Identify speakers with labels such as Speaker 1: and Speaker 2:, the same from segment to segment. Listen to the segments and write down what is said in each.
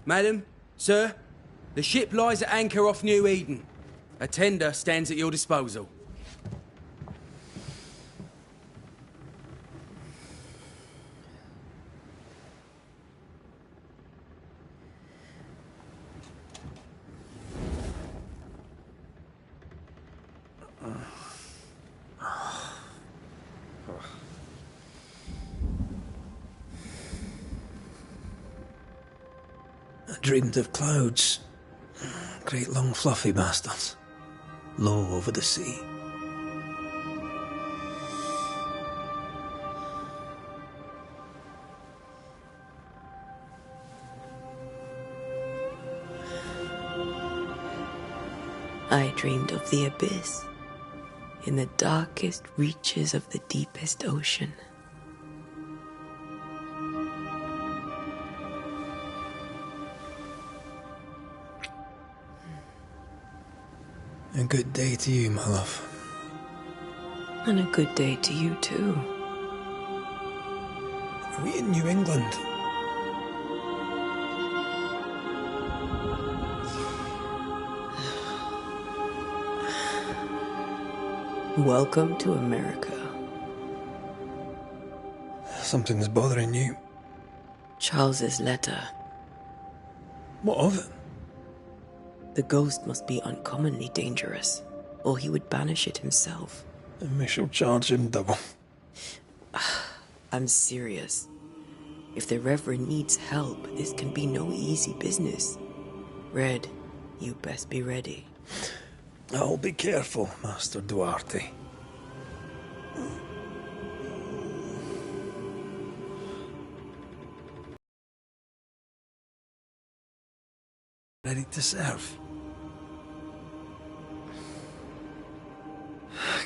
Speaker 1: Madam, sir, the ship lies at anchor off New Eden. A tender stands at your disposal.
Speaker 2: I dreamed of clouds. Great long fluffy bastards. Low over the sea.
Speaker 3: I dreamed of the abyss, in the darkest reaches of the deepest ocean.
Speaker 2: A good day to you, my love.
Speaker 3: And a good day to you, too.
Speaker 2: Are we in New England?
Speaker 3: Welcome to America.
Speaker 2: Something's bothering you.
Speaker 3: Charles's letter.
Speaker 2: What of it?
Speaker 3: The ghost must be uncommonly dangerous, or he would banish it himself.
Speaker 2: And we shall charge him double.
Speaker 3: I'm serious. If the Reverend needs help, this can be no easy business. Red, you best be ready.
Speaker 2: I'll be careful, Master Duarte. Ready to serve?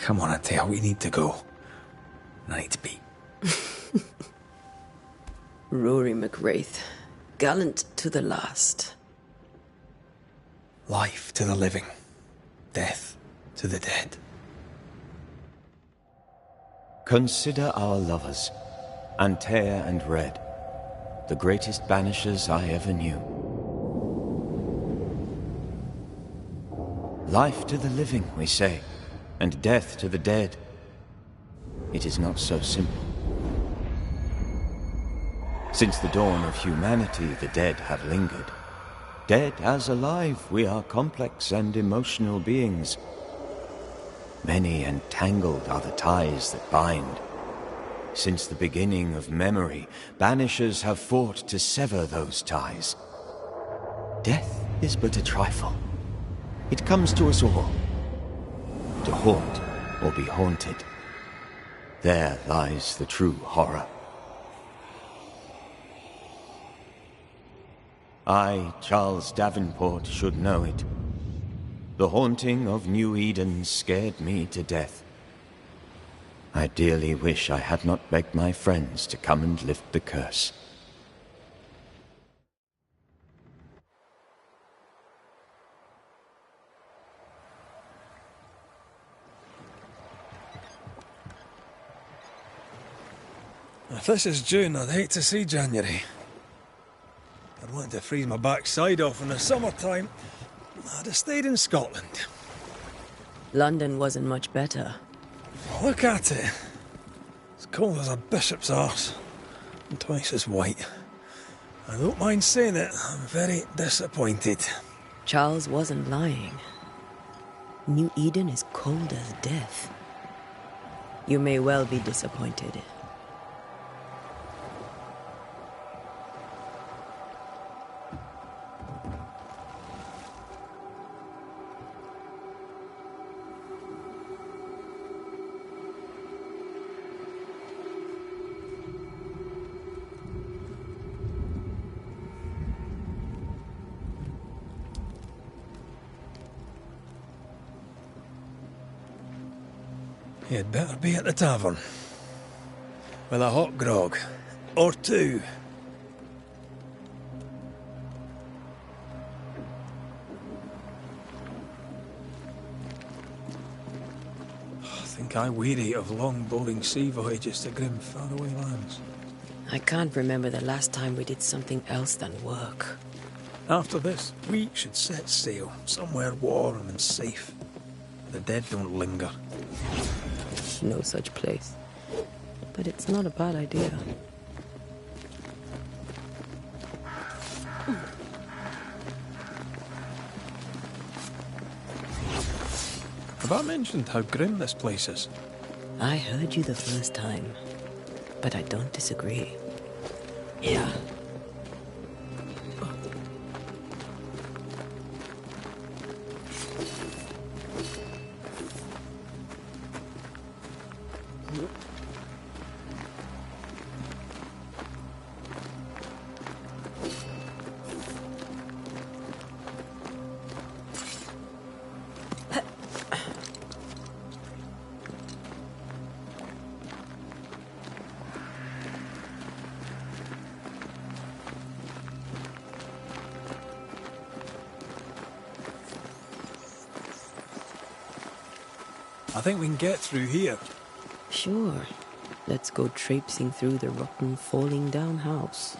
Speaker 2: Come on, I tell you, we need to go. I need to be.
Speaker 3: Rory McWraith, gallant to the last.
Speaker 2: Life to the living, death to the dead.
Speaker 4: Consider our lovers, Antea and Red, the greatest banishers I ever knew. Life to the living, we say, and death to the dead. It is not so simple. Since the dawn of humanity, the dead have lingered. Dead as alive, we are complex and emotional beings. Many and tangled are the ties that bind. Since the beginning of memory, banishers have fought to sever those ties. Death is but a trifle. It comes to us all. To haunt or be haunted. There lies the true horror. I, Charles Davenport, should know it. The haunting of New Eden scared me to death. I dearly wish I had not begged my friends to come and lift the curse.
Speaker 2: If this is June, I'd hate to see January. I'd want to freeze my backside off in the summertime. I'd have stayed in Scotland.
Speaker 3: London wasn't much better.
Speaker 2: Look at it. As cold as a bishop's arse. And twice as white. I don't mind saying it, I'm very disappointed.
Speaker 3: Charles wasn't lying. New Eden is cold as death. You may well be disappointed.
Speaker 2: You'd better be at the tavern. With a hot grog. Or two. I think I weary of long bowling sea voyages to grim faraway lands.
Speaker 3: I can't remember the last time we did something else than work.
Speaker 2: After this, we should set sail somewhere warm and safe. The dead don't linger.
Speaker 3: No such place. But it's not a bad idea.
Speaker 2: Have I mentioned how grim this place is?
Speaker 3: I heard you the first time, but I don't disagree. Yeah.
Speaker 2: I think we can get through here.
Speaker 3: Sure. Let's go traipsing through the rotten, falling down house.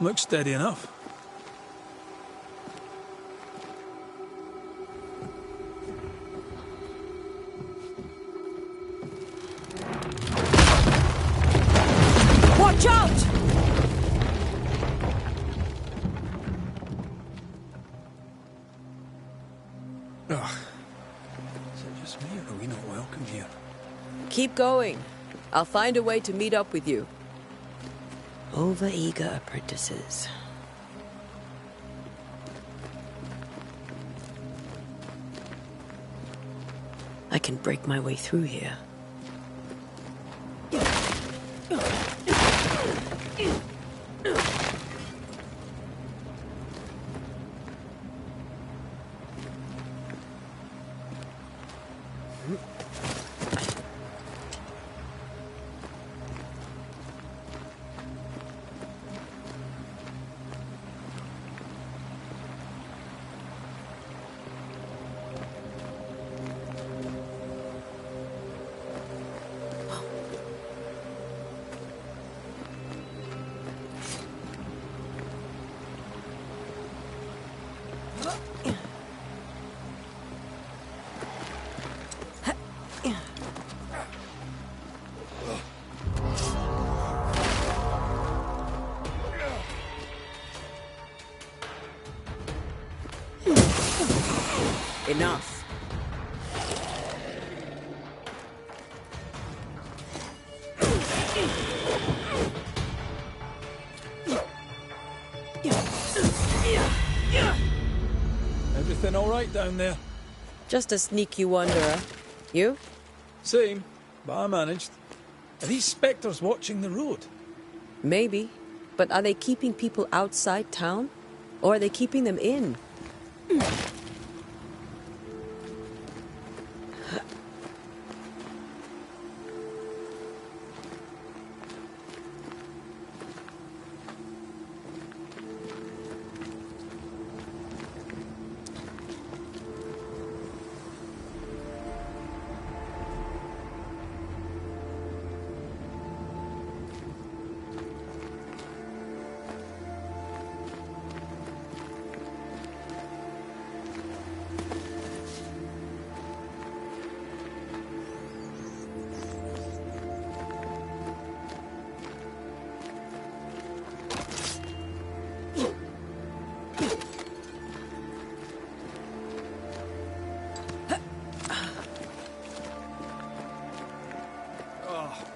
Speaker 2: Looks steady enough.
Speaker 3: Watch out!
Speaker 2: Ugh. Is it just me, or are we not welcome here?
Speaker 3: Keep going. I'll find a way to meet up with you. Over-eager apprentices. I can break my way through here. Enough.
Speaker 2: Everything all right down there?
Speaker 3: Just a sneaky wanderer. You?
Speaker 2: Same, but I managed. Are these spectres watching the road?
Speaker 3: Maybe. But are they keeping people outside town? Or are they keeping them in?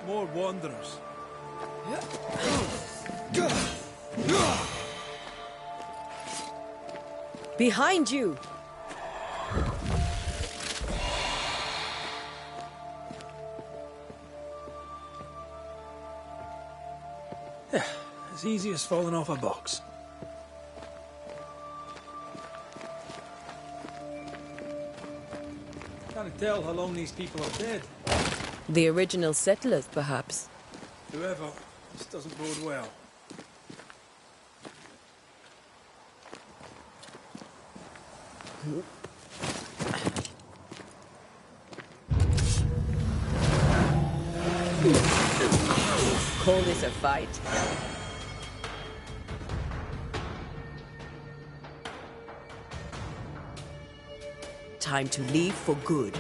Speaker 2: More wanderers.
Speaker 3: Behind you!
Speaker 2: Yeah, as easy as falling off a box. Can't tell how long these people are dead.
Speaker 3: The original settlers, perhaps.
Speaker 2: Whoever, this doesn't bode well.
Speaker 3: call this a fight? Time to leave for good.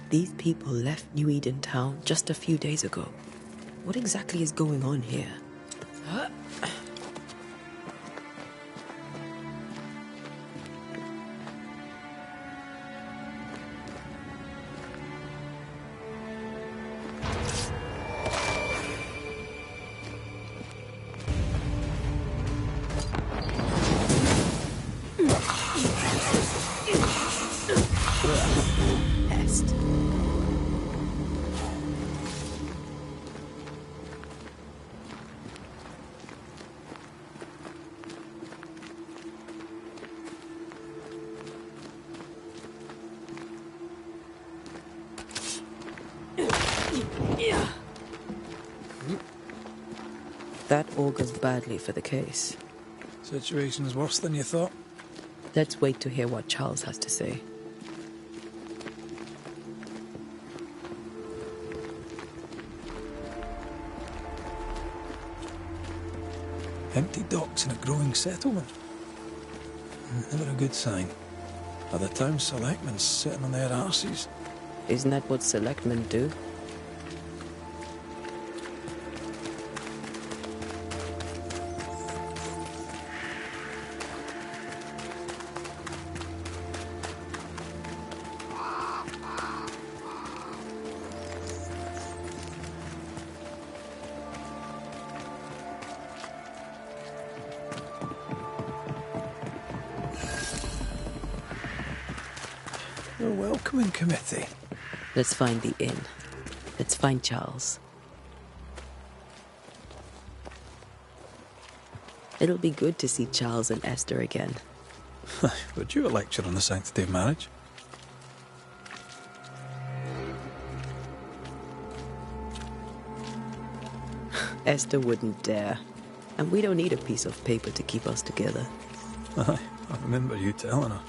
Speaker 3: These people left New Eden Town just a few days ago. What exactly is going on here? Pest. That augurs badly for the case.
Speaker 2: Situation's worse than you thought.
Speaker 3: Let's wait to hear what Charles has to say.
Speaker 2: Empty docks in a growing settlement. Never a good sign. Are the town selectmen sitting on their arses?
Speaker 3: Isn't that what selectmen do?
Speaker 2: A welcoming committee.
Speaker 3: Let's find the inn. Let's find Charles. It'll be good to see Charles and Esther again.
Speaker 2: Would you a lecture on the sanctity of marriage?
Speaker 3: Esther wouldn't dare. And we don't need a piece of paper to keep us together.
Speaker 2: Aye, I remember you telling her.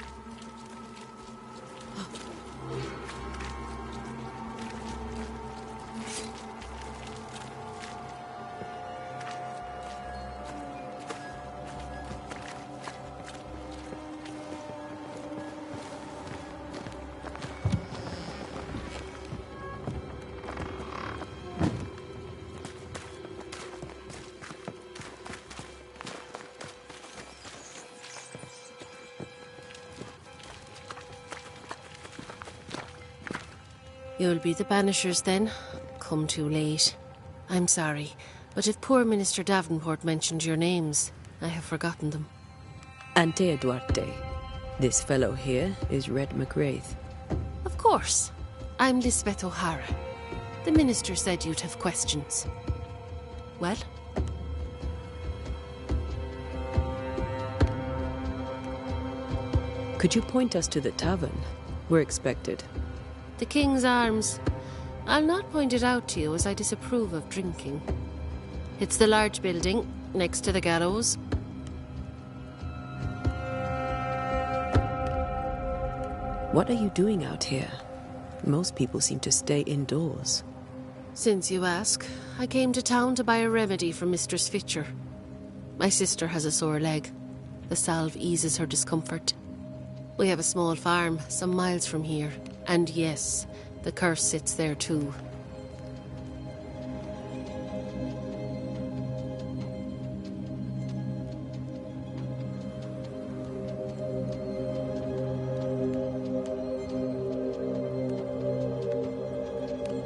Speaker 5: You'll be the Banishers then? Come too late. I'm sorry, but if poor Minister Davenport mentioned your names, I have forgotten them.
Speaker 3: Ante Duarte. This fellow here is Red McGrath.
Speaker 5: Of course. I'm Lisbeth O'Hara. The Minister said you'd have questions. Well?
Speaker 3: Could you point us to the tavern? We're expected.
Speaker 5: The King's Arms. I'll not point it out to you as I disapprove of drinking. It's the large building, next to the gallows.
Speaker 3: What are you doing out here? Most people seem to stay indoors.
Speaker 5: Since you ask, I came to town to buy a remedy for Mistress Fitcher. My sister has a sore leg. The salve eases her discomfort. We have a small farm, some miles from here. And yes, the curse sits there too.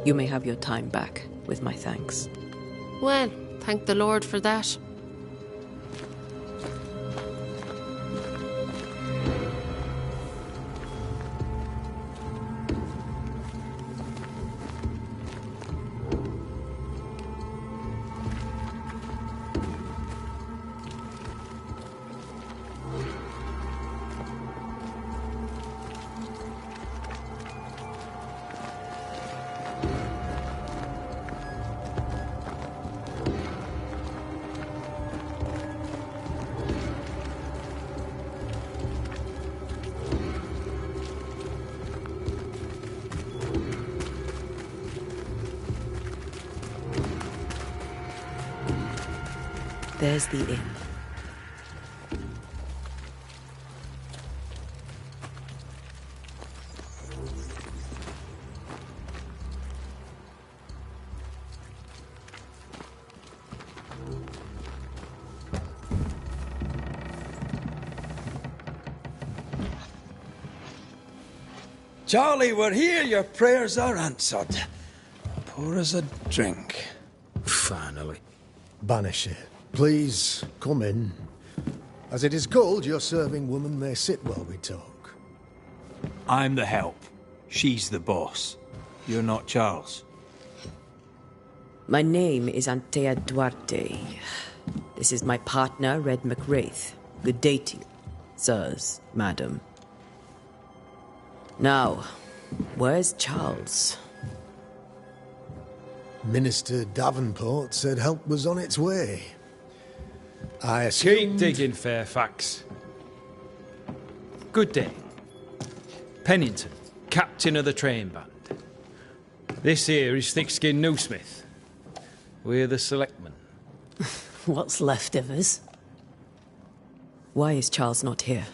Speaker 3: You may have your time back, with my thanks.
Speaker 5: Well, thank the Lord for that.
Speaker 3: There's the inn.
Speaker 2: Charlie, we're here. Your prayers are answered. Pour us a drink.
Speaker 1: Finally.
Speaker 6: Banisher, please come in. As it is cold, your serving woman may sit while we talk.
Speaker 7: I'm the help. She's the boss. You're not Charles.
Speaker 3: My name is Antea Duarte. This is my partner, Red McWraith. Good day to you, sirs, madam. Now, where's Charles?
Speaker 6: Minister Davenport said help was on its way. I assumed...
Speaker 7: Keep digging, Fairfax. Good day. Pennington, captain of the train band. This here is Thickskin Newsmith. We're the selectmen.
Speaker 8: What's left of us?
Speaker 3: Why is Charles not here?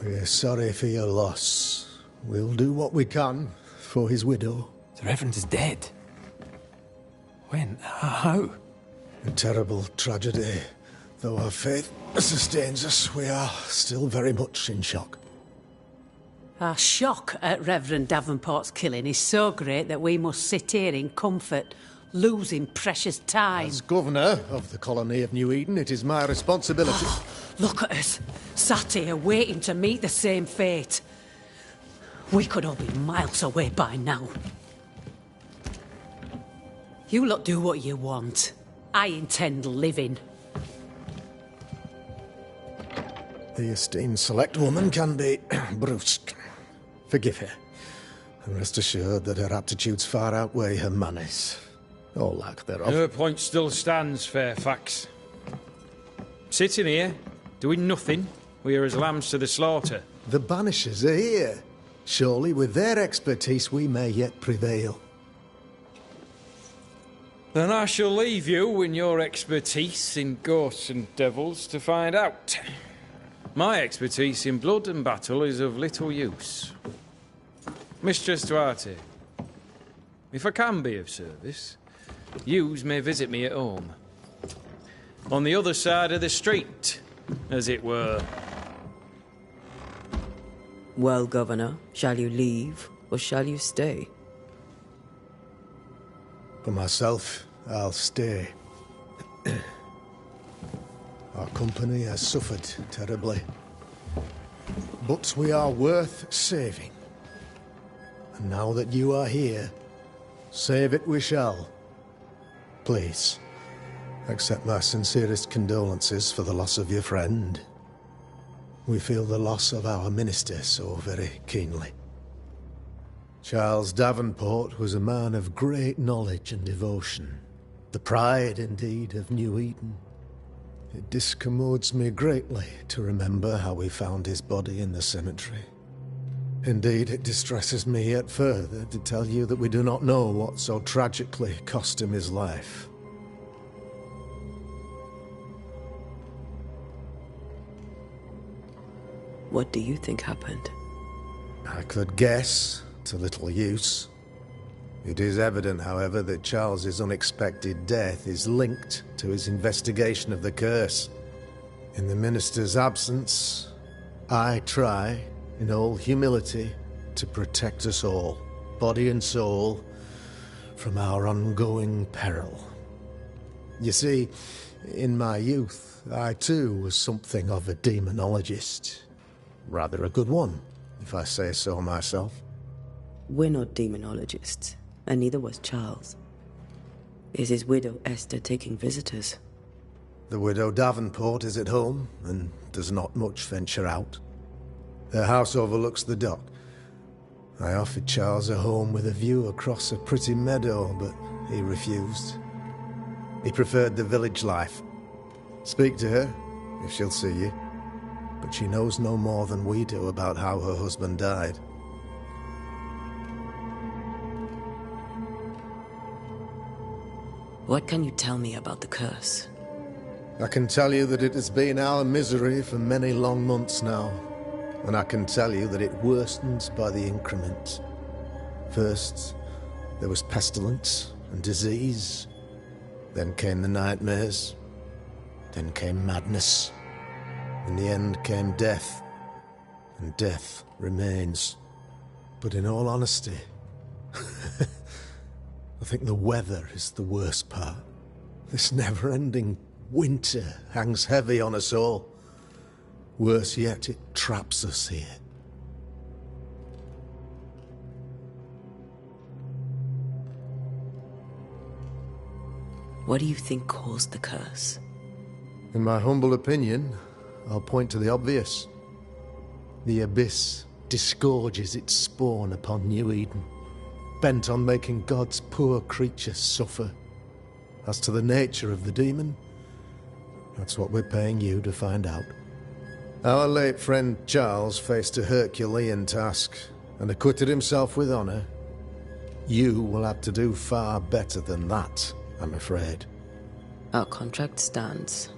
Speaker 6: We're sorry for your loss. We'll do what we can for his widow.
Speaker 2: The Reverend is dead. When? How?
Speaker 6: A terrible tragedy. Though our faith sustains us, we are still very much in shock.
Speaker 8: Our shock at Reverend Davenport's killing is so great that we must sit here in comfort, losing precious time.
Speaker 6: As governor of the colony of New Eden, it is my responsibility...
Speaker 8: Look at us, sat here waiting to meet the same fate. We could all be miles away by now. You lot do what you want. I intend living.
Speaker 6: The esteemed select woman can be brusque. Forgive her. And rest assured that her aptitudes far outweigh her manners. Or lack thereof.
Speaker 7: Her point still stands, Fairfax. Sitting here, doing nothing, we are as lambs to the slaughter.
Speaker 6: The Banishers are here. Surely with their expertise we may yet prevail.
Speaker 7: Then I shall leave you and your expertise in ghosts and devils to find out. My expertise in blood and battle is of little use. Mistress Duarte, if I can be of service, yous may visit me at home. On the other side of the street, as it were.
Speaker 3: Well, Governor, shall you leave, or shall you stay?
Speaker 6: For myself, I'll stay. Our company has suffered terribly. But we are worth saving. And now that you are here, save it we shall. Please, accept my sincerest condolences for the loss of your friend. We feel the loss of our minister so very keenly. Charles Davenport was a man of great knowledge and devotion. The pride, indeed, of New Eden. It discommodes me greatly to remember how we found his body in the cemetery. Indeed, it distresses me yet further to tell you that we do not know what so tragically cost him his life.
Speaker 3: What do you think happened?
Speaker 6: I could guess, to little use. It is evident, however, that Charles's unexpected death is linked to his investigation of the curse. In the minister's absence, I try, in all humility, to protect us all, body and soul, from our ongoing peril. You see, in my youth, I too was something of a demonologist. Rather a good one, if I say so myself.
Speaker 3: We're not demonologists, and neither was Charles. Is his widow Esther taking visitors?
Speaker 6: The widow Davenport is at home, and does not much venture out. Their house overlooks the dock. I offered Charles a home with a view across a pretty meadow, but he refused. He preferred the village life. Speak to her, if she'll see you. But she knows no more than we do about how her husband died.
Speaker 3: What can you tell me about the curse?
Speaker 6: I can tell you that it has been our misery for many long months now. And I can tell you that it worsens by the increment. First, there was pestilence and disease. Then came the nightmares. Then came madness. In the end came death. And death remains. But in all honesty, I think the weather is the worst part. This never-ending winter hangs heavy on us all. Worse yet, it traps us here.
Speaker 3: What do you think caused the curse?
Speaker 6: In my humble opinion, I'll point to the obvious. The Abyss disgorges its spawn upon New Eden, bent on making God's poor creatures suffer. As to the nature of the demon, that's what we're paying you to find out. Our late friend Charles faced a Herculean task and acquitted himself with honor. You will have to do far better than that, I'm afraid.
Speaker 3: Our contract stands.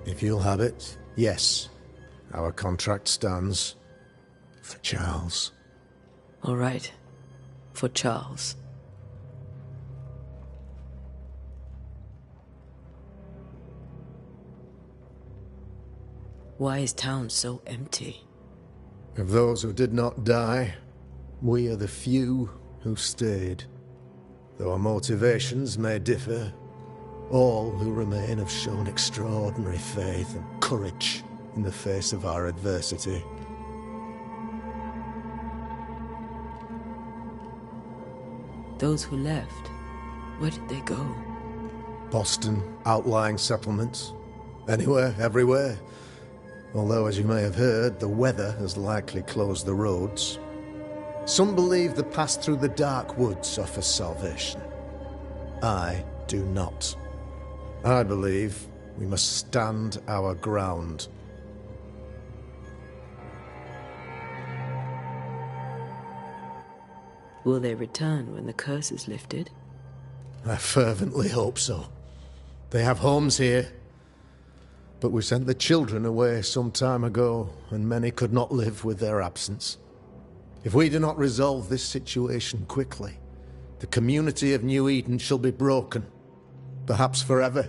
Speaker 6: If you'll have it, yes. Our contract stands for Charles.
Speaker 3: All right. For Charles. Why is town so empty?
Speaker 6: Of those who did not die, we are the few who stayed. Though our motivations may differ, all who remain have shown extraordinary faith and courage in the face of our adversity.
Speaker 3: Those who left, where did they go?
Speaker 6: Boston, outlying settlements. Anywhere, everywhere. Although, as you may have heard, the weather has likely closed the roads. Some believe the path through the dark woods offers salvation. I do not. I believe we must stand our ground.
Speaker 3: Will they return when the curse is lifted?
Speaker 6: I fervently hope so. They have homes here. But we sent the children away some time ago, and many could not live with their absence. If we do not resolve this situation quickly, the community of New Eden shall be broken, perhaps forever.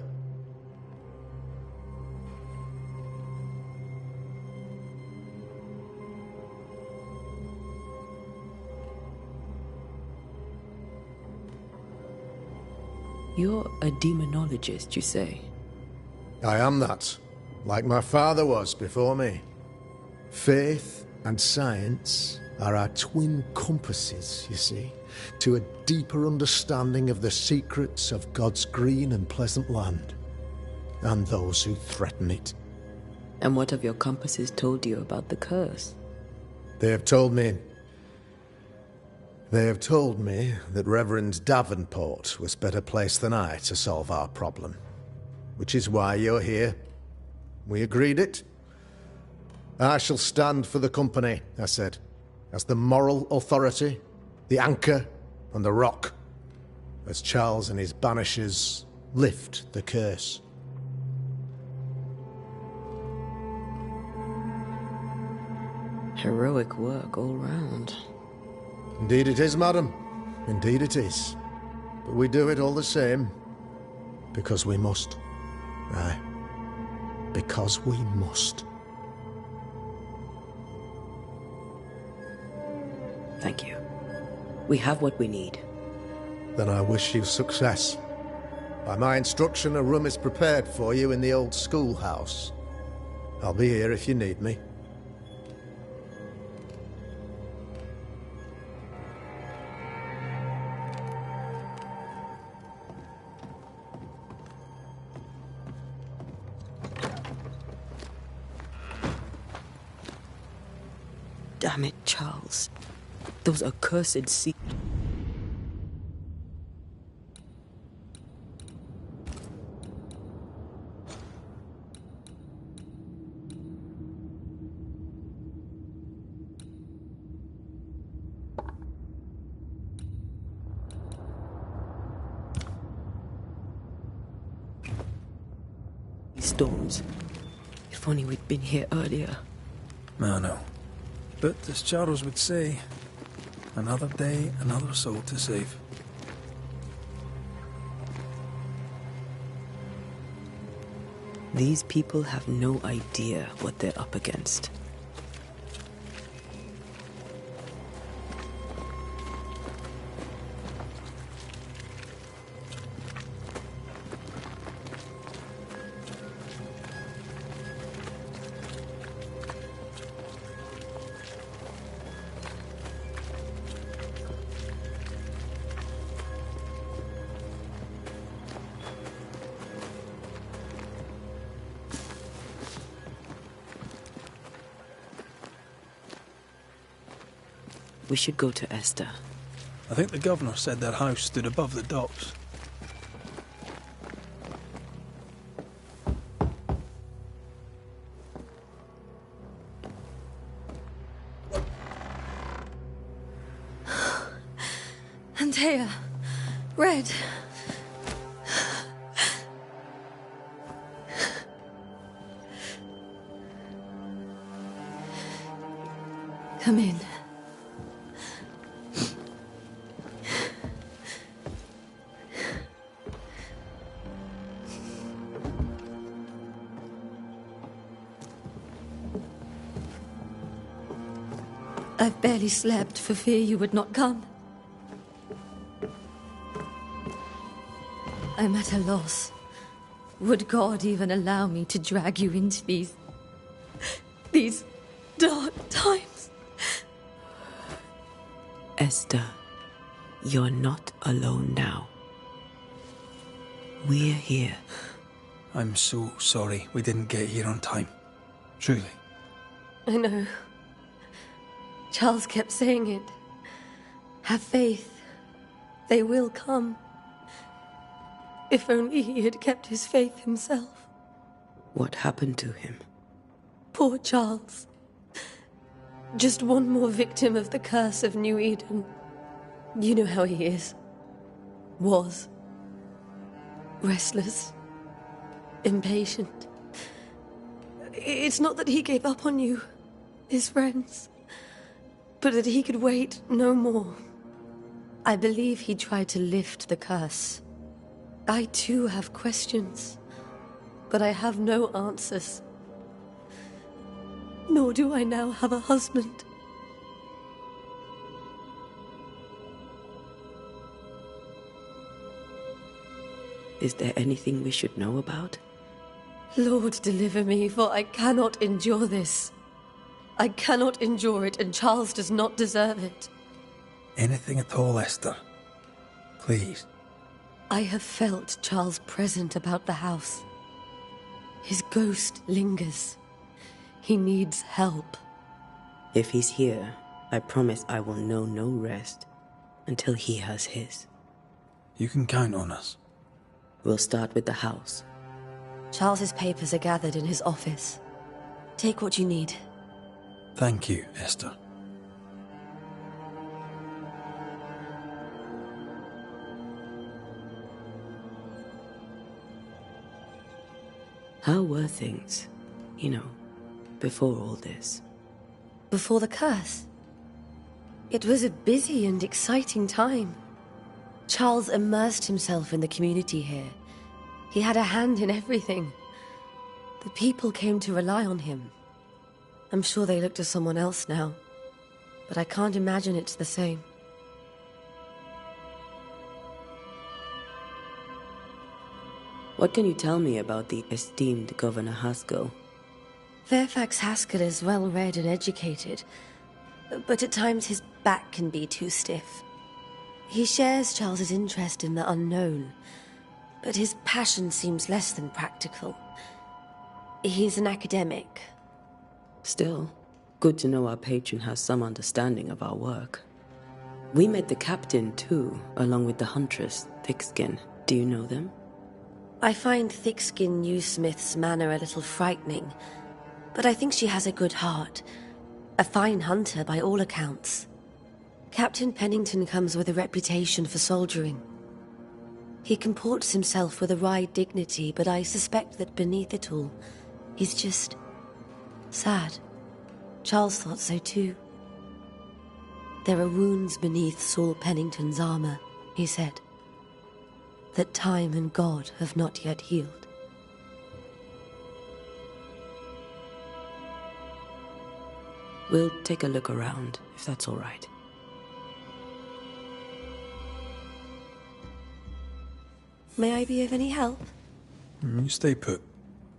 Speaker 3: You're a demonologist, you say?
Speaker 6: I am that, like my father was before me. Faith and science are our twin compasses, you see, to a deeper understanding of the secrets of God's green and pleasant land, and those who threaten it.
Speaker 3: And what have your compasses told you about the curse?
Speaker 6: They have told me that Reverend Davenport was better placed than I to solve our problem. Which is why you're here. We agreed it. I shall stand for the company, I said, as the moral authority, the anchor, and the rock, as Charles and his Banishers lift the curse.
Speaker 3: Heroic work all round.
Speaker 6: Indeed it is, madam. Indeed it is. But we do it all the same, because we must. Aye. Because we must.
Speaker 3: Thank you. We have what we need.
Speaker 6: Then I wish you success. By my instruction, a room is prepared for you in the old schoolhouse. I'll be here if you need me.
Speaker 3: Damn it, Charles. Those accursed sea... storms. If only we'd been here earlier.
Speaker 2: I know. But as Charles would say, another day, another soul to save.
Speaker 3: These people have no idea what they're up against. We should go to Esther.
Speaker 2: I think the governor said their house stood above the docks.
Speaker 9: Antea, Red. Come in. I've barely slept for fear you would not come. I'm at a loss. Would God even allow me to drag you into these dark times?
Speaker 3: Esther, you're not alone now. We're here.
Speaker 2: I'm so sorry we didn't get here on time. Truly.
Speaker 9: I know. Charles kept saying it. Have faith. They will come. If only he had kept his faith himself.
Speaker 3: What happened to him?
Speaker 9: Poor Charles. Just one more victim of the curse of New Eden. You know how he is. Was. Restless. Impatient. It's not that he gave up on you, his friends, but that he could wait no more. I believe he tried to lift the curse. I too have questions, but I have no answers. Nor do I now have a husband.
Speaker 3: Is there anything we should know about?
Speaker 9: Lord, deliver me, for I cannot endure this. I cannot endure it, and Charles does not deserve it.
Speaker 2: Anything at all, Esther. Please.
Speaker 9: I have felt Charles present about the house. His ghost lingers. He needs help.
Speaker 3: If he's here, I promise I will know no rest until he has his.
Speaker 2: You can count on us.
Speaker 3: We'll start with the house.
Speaker 9: Charles's papers are gathered in his office. Take what you need.
Speaker 2: Thank you, Esther.
Speaker 3: How were things, before all this?
Speaker 9: Before the curse? It was a busy and exciting time. Charles immersed himself in the community here. He had a hand in everything. The people came to rely on him. I'm sure they look to someone else now. but I can't imagine it's the same.
Speaker 3: What can you tell me about the esteemed Governor Haskell?
Speaker 9: Fairfax Haskell is well read and educated, but at times his back can be too stiff. He shares Charles's interest in the unknown, but his passion seems less than practical. He's an academic.
Speaker 3: Still, good to know our patron has some understanding of our work. We met the captain too, along with the huntress, Thickskin. Do you know them?
Speaker 9: I find Thickskin Newsmith's manner a little frightening, but I think she has a good heart. A fine hunter by all accounts. Captain Pennington comes with a reputation for soldiering. He comports himself with a wry dignity, but I suspect that beneath it all, he's just sad. Charles thought so too. There are wounds beneath Saul Pennington's armor, he said, that time and God have not yet healed.
Speaker 3: We'll take a look around, if that's all right.
Speaker 9: May I be of any help?
Speaker 2: You stay put.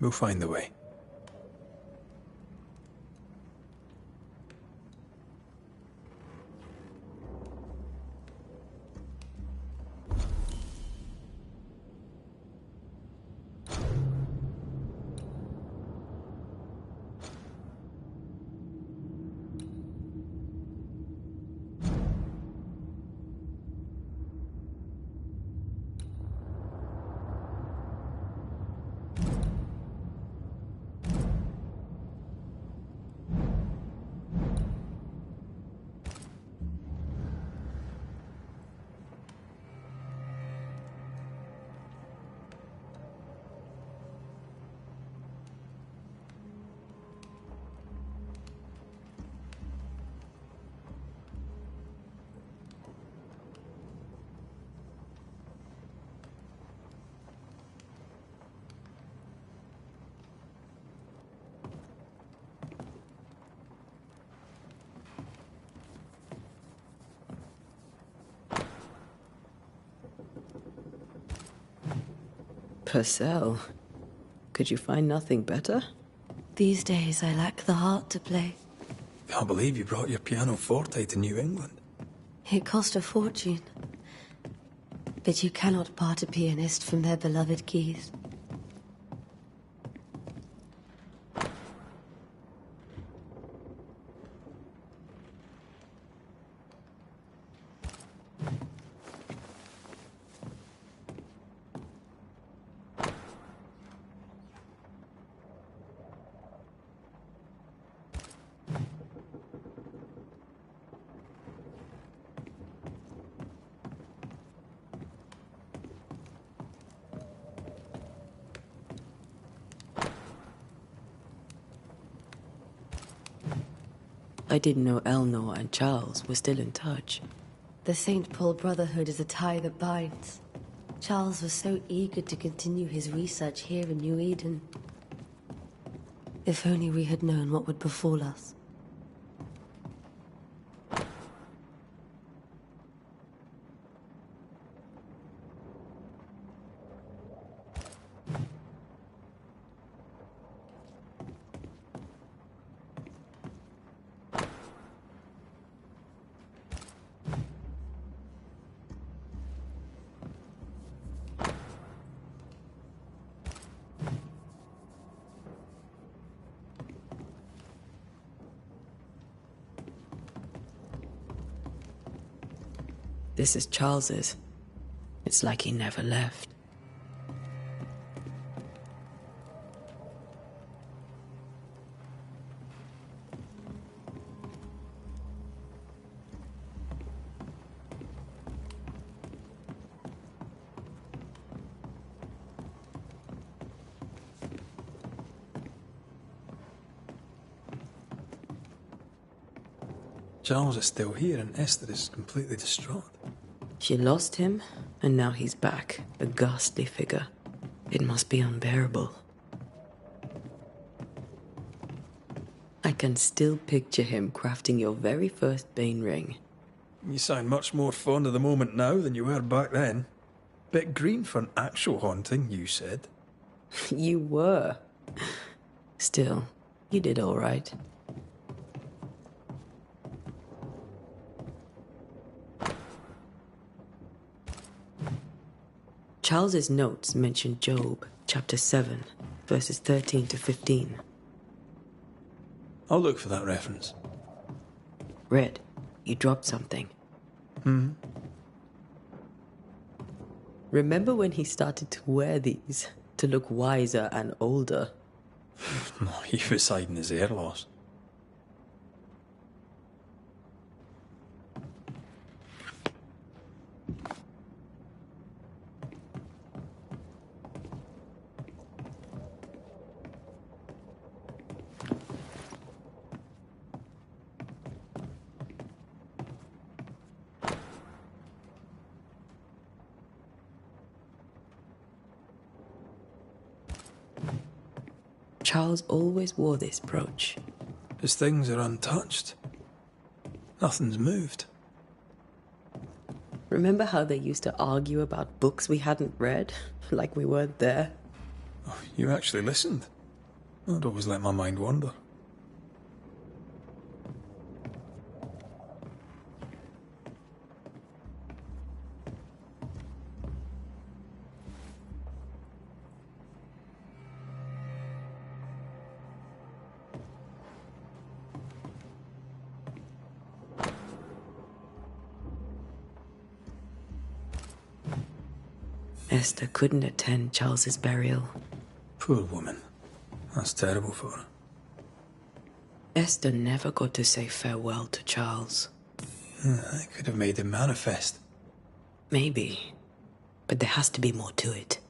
Speaker 2: We'll find the way.
Speaker 3: Purcell, could you find nothing better?
Speaker 9: These days I lack the heart to play.
Speaker 2: Can't believe you brought your pianoforte to New England.
Speaker 9: It cost a fortune. But you cannot part a pianist from their beloved keys.
Speaker 3: I didn't know Eleanor and Charles were still in touch.
Speaker 9: The St. Paul Brotherhood is a tie that binds. Charles was so eager to continue his research here in New Eden. If only we had known what would befall us.
Speaker 3: This is Charles's. It's like he never left.
Speaker 2: Charles is still here and Esther is completely distraught.
Speaker 3: She lost him, and now he's back, a ghastly figure. It must be unbearable. I can still picture him crafting your very first Bane ring.
Speaker 2: You sound much more fond of the moment now than you were back then. Bit green for an actual haunting, you said.
Speaker 3: You were. Still, you did all right. Charles's notes mention Job, chapter 7, verses 13 to 15.
Speaker 2: I'll look for that reference.
Speaker 3: Red, you dropped something. Remember when he started to wear these to look wiser and older?
Speaker 2: No, he was hiding his hair loss.
Speaker 3: Charles always wore this brooch.
Speaker 2: His things are untouched. Nothing's moved.
Speaker 3: Remember how they used to argue about books we hadn't read? Like we weren't there?
Speaker 2: Oh, you actually listened. I'd always let my mind wander.
Speaker 3: Esther couldn't attend Charles's burial.
Speaker 2: Poor woman. That's terrible for her.
Speaker 3: Esther never got to say farewell to Charles.
Speaker 2: I could have made him manifest.
Speaker 3: Maybe. But there has to be more to it.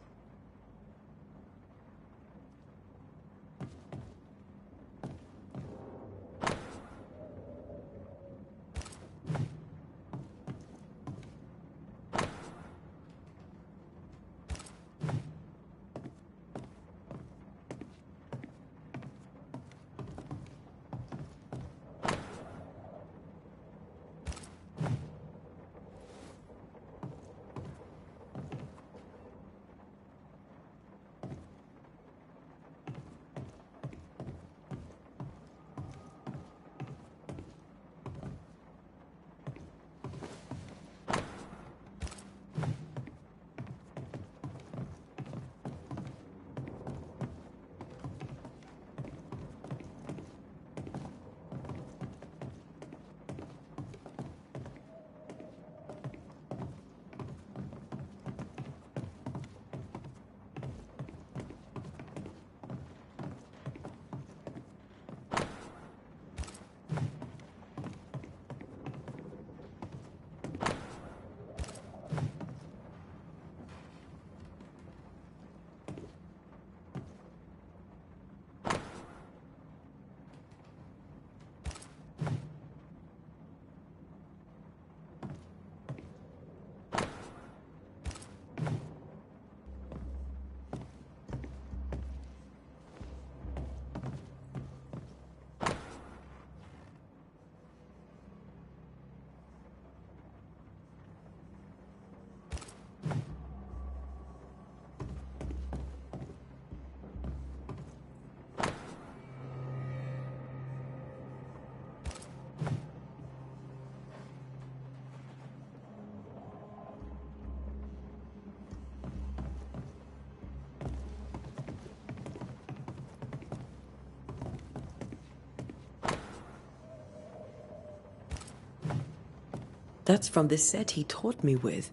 Speaker 3: That's from the set he taught me with.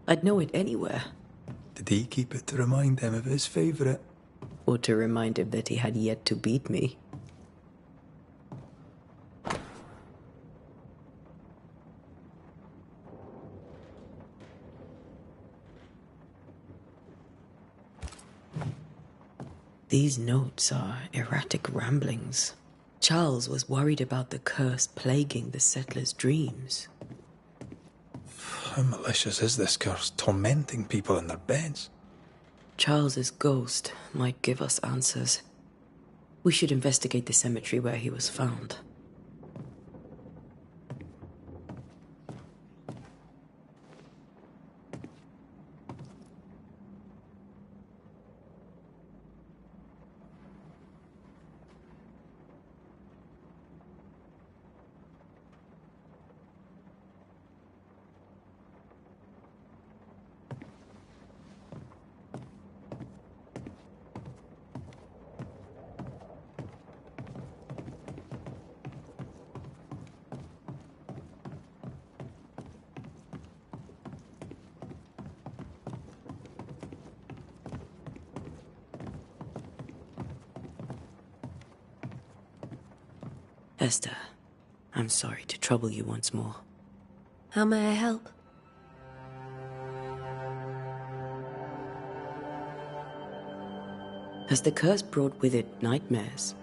Speaker 3: I'd know it anywhere.
Speaker 2: Did he keep it to remind him of his favourite?
Speaker 3: Or to remind him that he had yet to beat me. These notes are erratic ramblings. Charles was worried about the curse plaguing the settlers' dreams.
Speaker 2: How malicious is this curse, tormenting people in their beds?
Speaker 3: Charles's ghost might give us answers. We should investigate the cemetery where he was found. Esther, I'm sorry to trouble you once more.
Speaker 9: How may I help?
Speaker 3: Has the curse brought with it nightmares?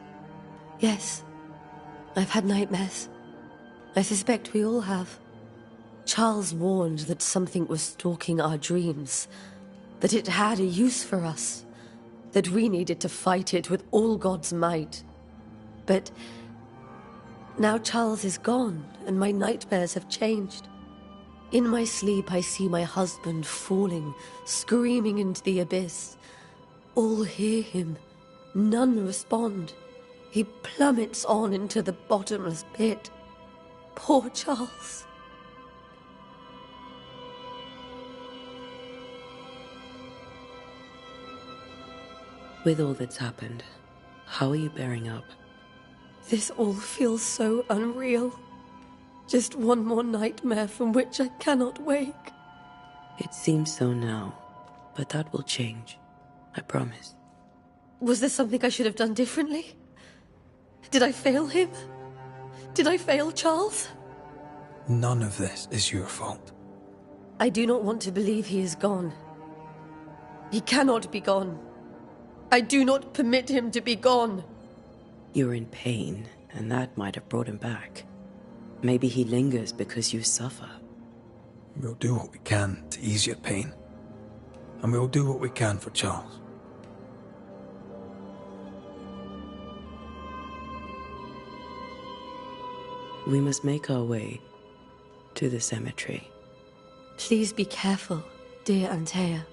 Speaker 9: Yes. I've had nightmares. I suspect we all have. Charles warned that something was stalking our dreams, that it had a use for us, that we needed to fight it with all God's might. But now Charles is gone, and my nightmares have changed. In my sleep, I see my husband falling, screaming into the abyss. All hear him. None respond. He plummets on into the bottomless pit. Poor Charles.
Speaker 3: With all that's happened, how are you bearing up?
Speaker 9: This all feels so unreal. Just one more nightmare from which I cannot wake.
Speaker 3: It seems so now, but that will change. I promise.
Speaker 9: Was there something I should have done differently? Did I fail him? Did I fail Charles?
Speaker 2: None of this is your fault.
Speaker 9: I do not want to believe he is gone. He cannot be gone. I do not permit him to be gone.
Speaker 3: You're in pain, and that might have brought him back. Maybe he lingers because you suffer.
Speaker 2: We'll do what we can to ease your pain. And we'll do what we can for Charles.
Speaker 3: We must make our way to the cemetery.
Speaker 9: Please be careful, dear Antea.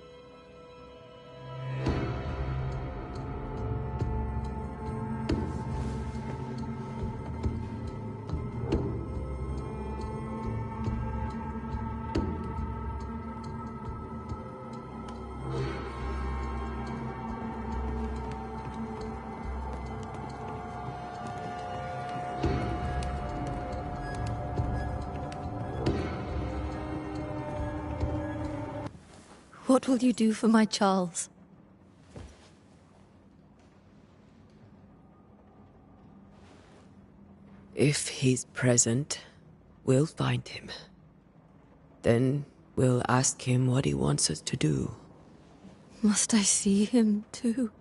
Speaker 9: What will you do for my Charles?
Speaker 3: If he's present, we'll find him. Then we'll ask him what he wants us to do.
Speaker 9: Must I see him too?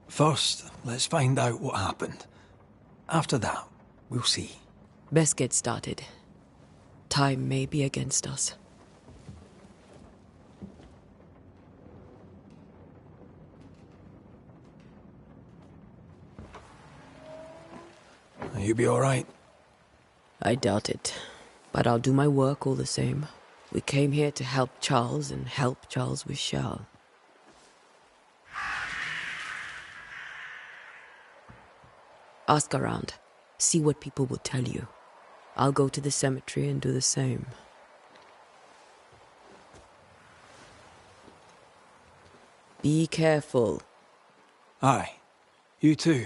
Speaker 2: First, let's find out what happened. After that, we'll see.
Speaker 3: Best get started. Time may be against us.
Speaker 2: You be all right?
Speaker 3: I doubt it, but I'll do my work all the same. We came here to help Charles, and help Charles we shall. Ask around. See what people will tell you. I'll go to the cemetery and do the same. Be careful.
Speaker 2: Aye. You too.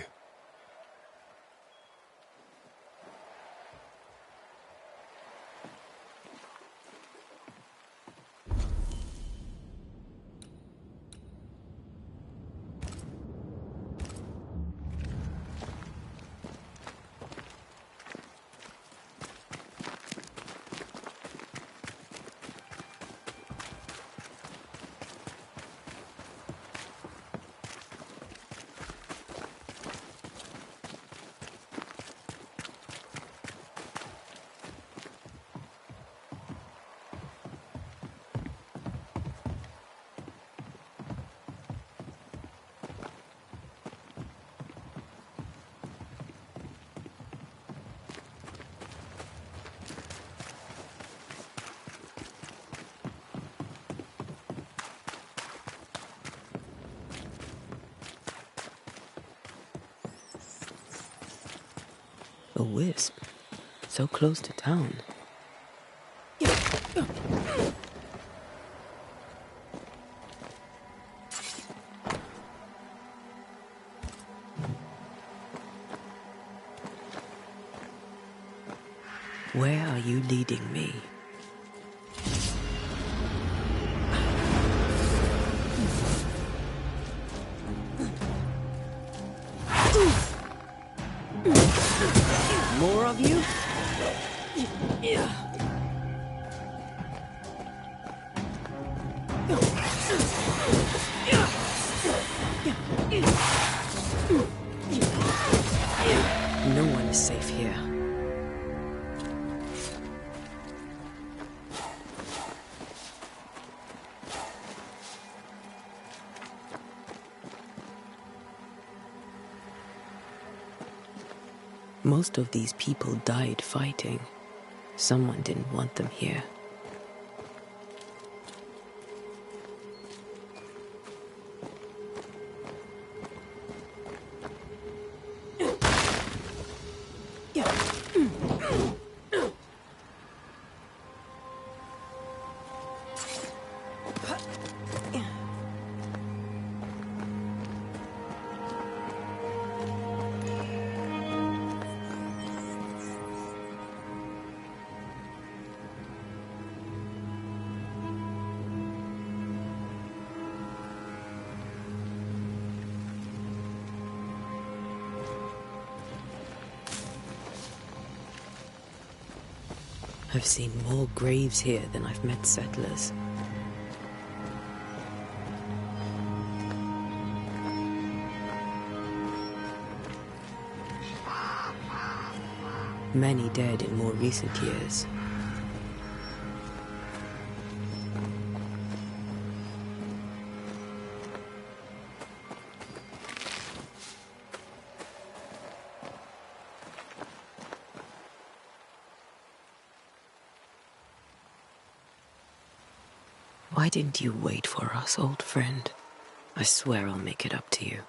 Speaker 3: A wisp. So close to town. Where are you leading me? More of you? No one is safe here. Most of these people died fighting. Someone didn't want them here. I've seen more graves here than I've met settlers. Many dead in more recent years. Why didn't you wait for us, old friend? I swear I'll make it up to you.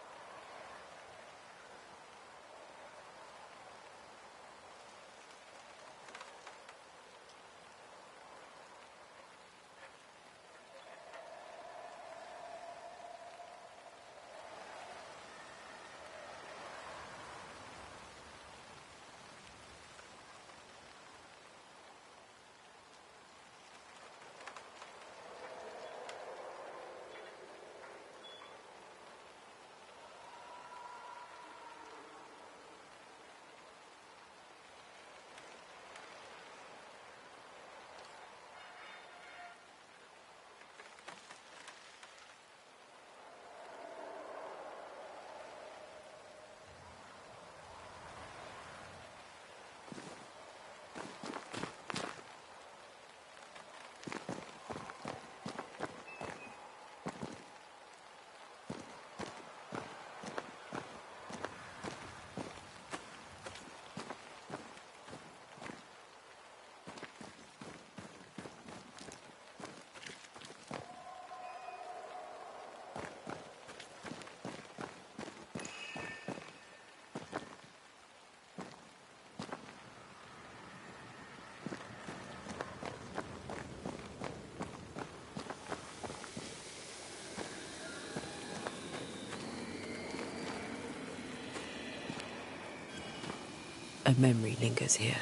Speaker 3: A memory lingers here.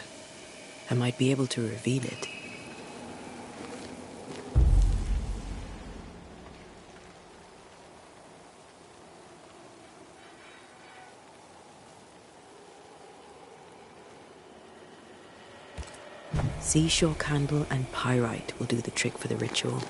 Speaker 3: I might be able to reveal it. Seashore candle and pyrite will do the trick for the ritual.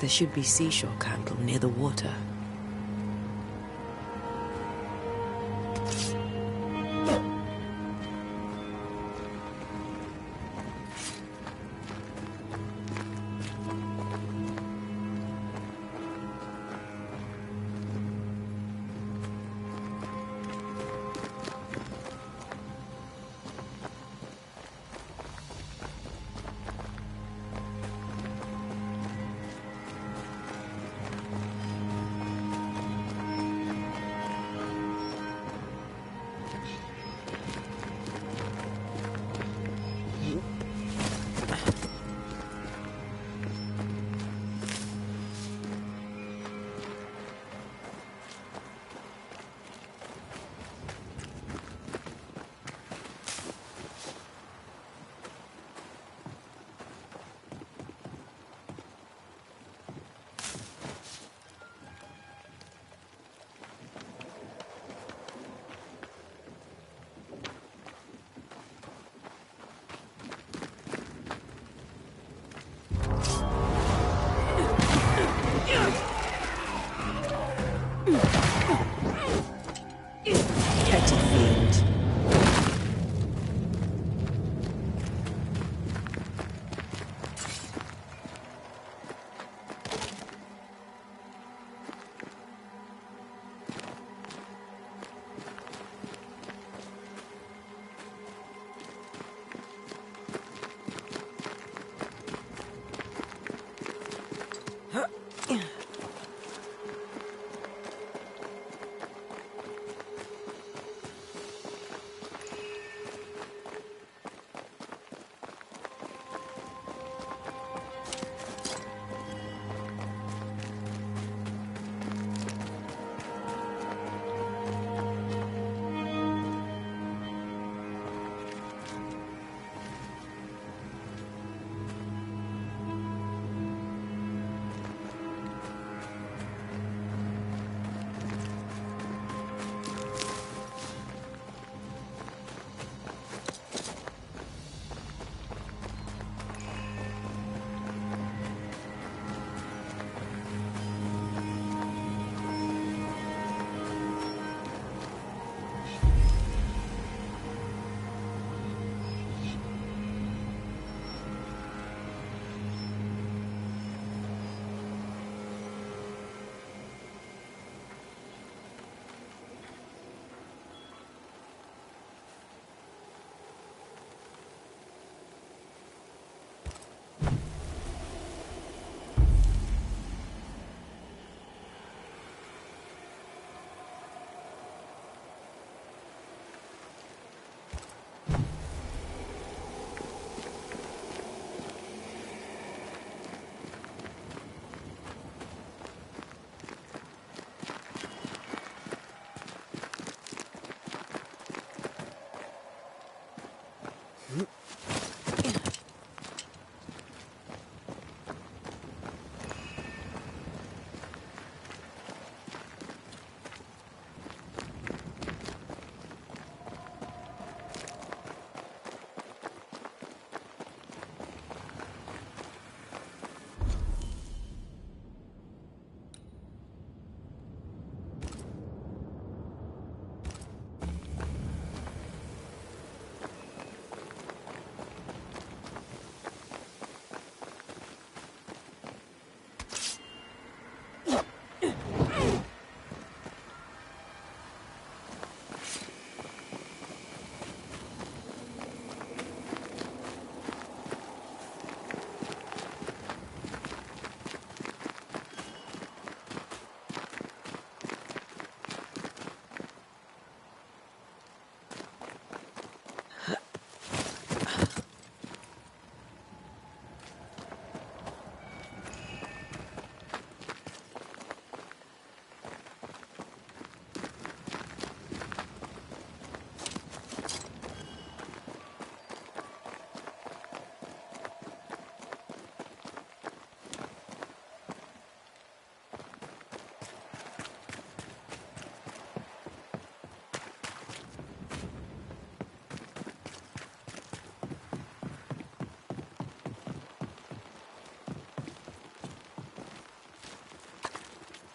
Speaker 3: There should be seashore candle near the water.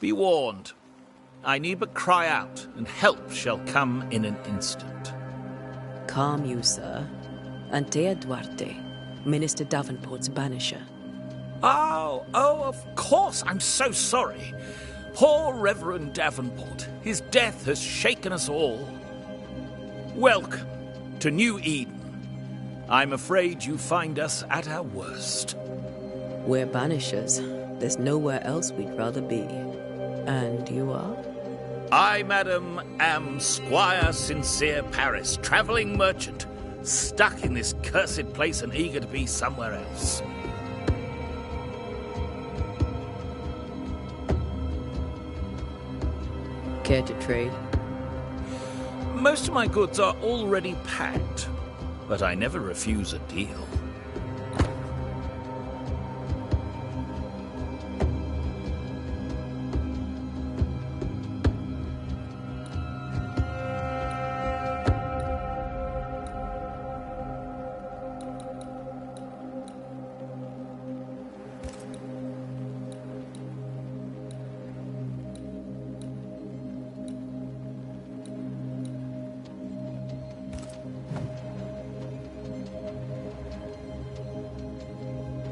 Speaker 10: Be warned. I need but cry out, and help shall come in an instant.
Speaker 3: Calm you, sir. Antea Duarte, Minister Davenport's banisher.
Speaker 10: Oh, of course. I'm so sorry. Poor Reverend Davenport. His death has shaken us all. Welcome to New Eden. I'm afraid you find us at our worst.
Speaker 3: We're banishers. There's nowhere else we'd rather be. And you are?
Speaker 10: I, madam, am Squire Sincere Paris, travelling merchant, stuck in this cursed place and eager to be somewhere else.
Speaker 3: Care to trade?
Speaker 10: Most of my goods are already packed, but I never refuse a deal.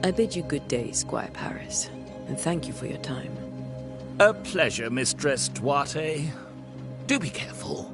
Speaker 3: I bid you good day, Squire Paris, and thank you for your time.
Speaker 10: A pleasure, Mistress Duarte. Do be careful.